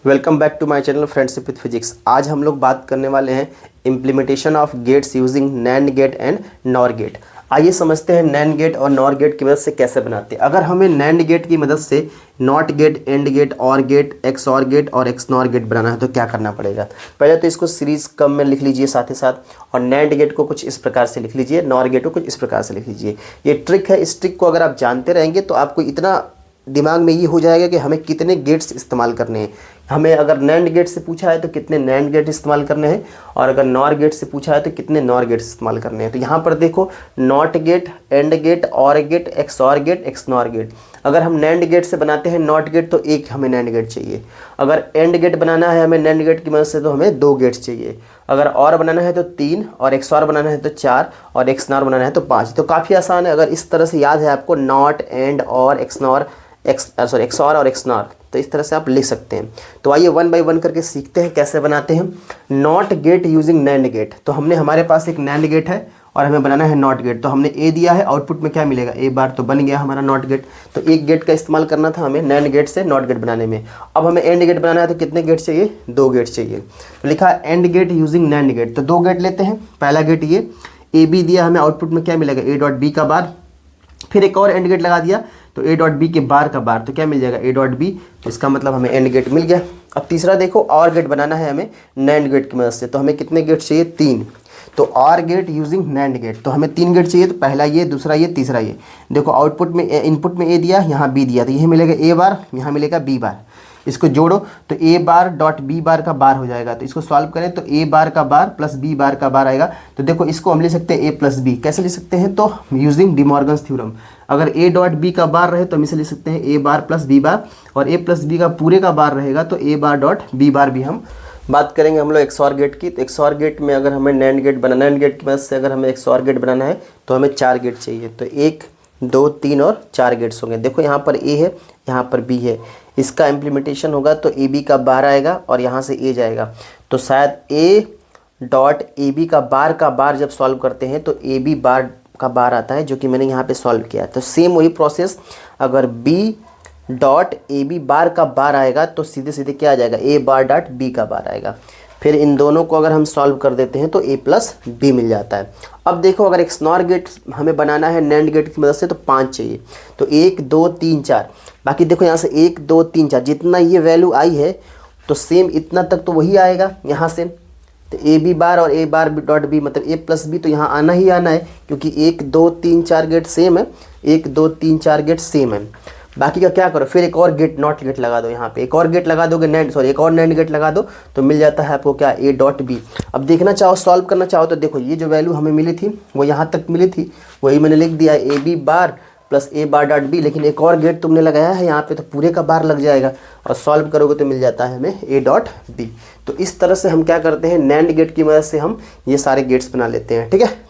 Welcome back to my channel friendship with physics. आज हम लोग बात करने वाले हैं implementation of gates using NAND gate and NOR gate. आइए समझते हैं नैंड गेट और नॉर गेट की मदद से कैसे बनाते हैं। अगर हमें नैंड गेट की मदद से नॉट गेट, एंड गेट, और गेट, एक्स और गेट और एक्स नॉर गेट बनाना है तो क्या करना पड़ेगा। पहले तो इसको सीरीज कम में लिख लीजिए साथ ही साथ, और नैंड गेट को कुछ इस प्रकार से लिख लीजिए, नॉर गेट को कुछ इस प्रकार से लिख लीजिए। ये ट्रिक है। इस ट्रिक को अगर आप जानते रहेंगे तो आपको इतना दिमाग में ये हो जाएगा कि हमें कितने गेट्स इस्तेमाल करने हैं। हमें अगर नैंड गेट से पूछा है तो कितने नैंड गेट इस्तेमाल करने हैं, और अगर नॉर गेट से पूछा है तो कितने नॉर गेट्स इस्तेमाल करने हैं। तो यहाँ पर देखो, नॉट गेट, एंड गेट, और गेट, एक्स और गेट, एक्स नॉर गेट। अगर हम नैंड गेट से बनाते हैं नॉट गेट तो एक हमें नैंड गेट चाहिए। अगर एंड गेट बनाना है हमें नैंड गेट की मदद से तो हमें 2 गेट्स चाहिए। अगर और बनाना है तो 3, और एक्स और बनाना है तो 4, और एक्स नॉर बनाना है तो 5। तो काफ़ी आसान है। अगर इस तरह से याद है आपको, नॉट, एंड, और, एक्स नॉर, एक्स और एक्स नॉर, तो इस तरह से आप लिख सकते हैं। तो आइए 1 बाय 1 करके सीखते हैं कैसे बनाते हैं। NOT gate using NAND gate, तो हमारे पास एक नैंड गेट है और हमें बनाना है नॉट गेट। तो हमने ए दिया है, आउटपुट में क्या मिलेगा, ए बार, तो बन गया हमारा नॉट गेट। तो एक गेट का इस्तेमाल करना था हमें नैंड गेट से नॉट गेट बनाने में। अब हमें एंड गेट बनाना है तो कितने गेट चाहिए, 2 गेट चाहिए। तो लिखा है AND gate using NAND gate, तो 2 गेट लेते हैं। पहला गेट ये ए बी दिया, हमें आउटपुट में क्या मिलेगा, ए डॉट बी का बार। फिर एक और एंड गेट लगा दिया तो ए डॉट बी के बार का बार, तो क्या मिल जाएगा, ए डॉट बी। तो इसका मतलब हमें एंड गेट मिल गया। अब तीसरा देखो, और गेट बनाना है हमें नैंड गेट की मदद से। तो हमें कितने गेट चाहिए, 3। तो और गेट यूजिंग नैंड गेट, तो हमें 3 गेट चाहिए। तो पहला ये, दूसरा ये, तीसरा ये। देखो आउटपुट में इनपुट में ए दिया, यहाँ बी दिया, तो ये मिलेगा ए बार, यहाँ मिलेगा बी बार। इसको जोड़ो तो ए बार डॉट बी बार का बार हो जाएगा। तो इसको सॉल्व करें तो ए बार का बार प्लस बी बार का बार आएगा। तो देखो इसको हम लिख सकते हैं ए प्लस बी। कैसे लिख सकते हैं, तो यूजिंग डिमॉर्गन्स थ्योरम। अगर ए डॉट बी का बार रहे तो हम इसे लिख सकते हैं ए बार प्लस बी बार, और ए प्लस बी का पूरे का बार रहेगा तो ए बार डॉट बी बार भी हम बात करेंगे हम लोग एक्स और गेट की। तो एक्स और गेट में अगर हमें नैंड गेट बनाना, नैंड गेट की मदद से अगर हमें एक्स और गेट बनाना है तो हमें 4 गेट चाहिए। तो 1, 2, 3 और 4 गेट्स होंगे। देखो यहाँ पर ए है, यहाँ पर बी है। इसका इम्प्लीमेंटेशन होगा तो ए बी का बार आएगा और यहाँ से ए जाएगा। तो शायद ए डॉट ए बी का बार जब सॉल्व करते हैं तो ए बी बार का बार आता है, जो कि मैंने यहाँ पे सॉल्व किया है। तो सेम वही प्रोसेस, अगर B dot A B bar का बार आएगा तो सीधे सीधे क्या आ जाएगा, ए बार डॉट बी का बार आएगा। फिर इन दोनों को अगर हम सॉल्व कर देते हैं तो ए प्लस बी मिल जाता है। अब देखो, अगर एक्स नॉर गेट हमें बनाना है नैंड गेट की मदद से तो 5 चाहिए। तो 1, 2, 3, 4। बाकी देखो यहाँ से 1, 2, 3, 4 जितना ये वैल्यू आई है तो सेम इतना तक तो वही आएगा यहाँ से। तो ए बी बार और ए बार डॉट बी मतलब ए प्लस बी, तो यहाँ आना ही आना है क्योंकि 1, 2, 3, 4 गेट सेम है। 1, 2, 3, 4 गेट सेम है। बाकी का क्या करो, फिर एक और गेट नॉट गेट लगा दो। यहाँ पे एक और गेट लगा दोगे, एक और नैंड गेट लगा दो तो मिल जाता है आपको क्या, ए डॉट बी। अब देखना चाहो, सॉल्व करना चाहो तो देखो ये जो वैल्यू हमें मिली थी वो यहाँ तक मिली थी, वही मैंने लिख दिया A B bar plus A bar dot B. लेकिन एक और गेट तुमने लगाया है यहाँ पे तो पूरे का बार लग जाएगा, और सॉल्व करोगे तो मिल जाता है हमें ए डॉट बी। तो इस तरह से हम क्या करते हैं, नैंड गेट की मदद से हम ये सारे गेट्स बना लेते हैं। ठीक है।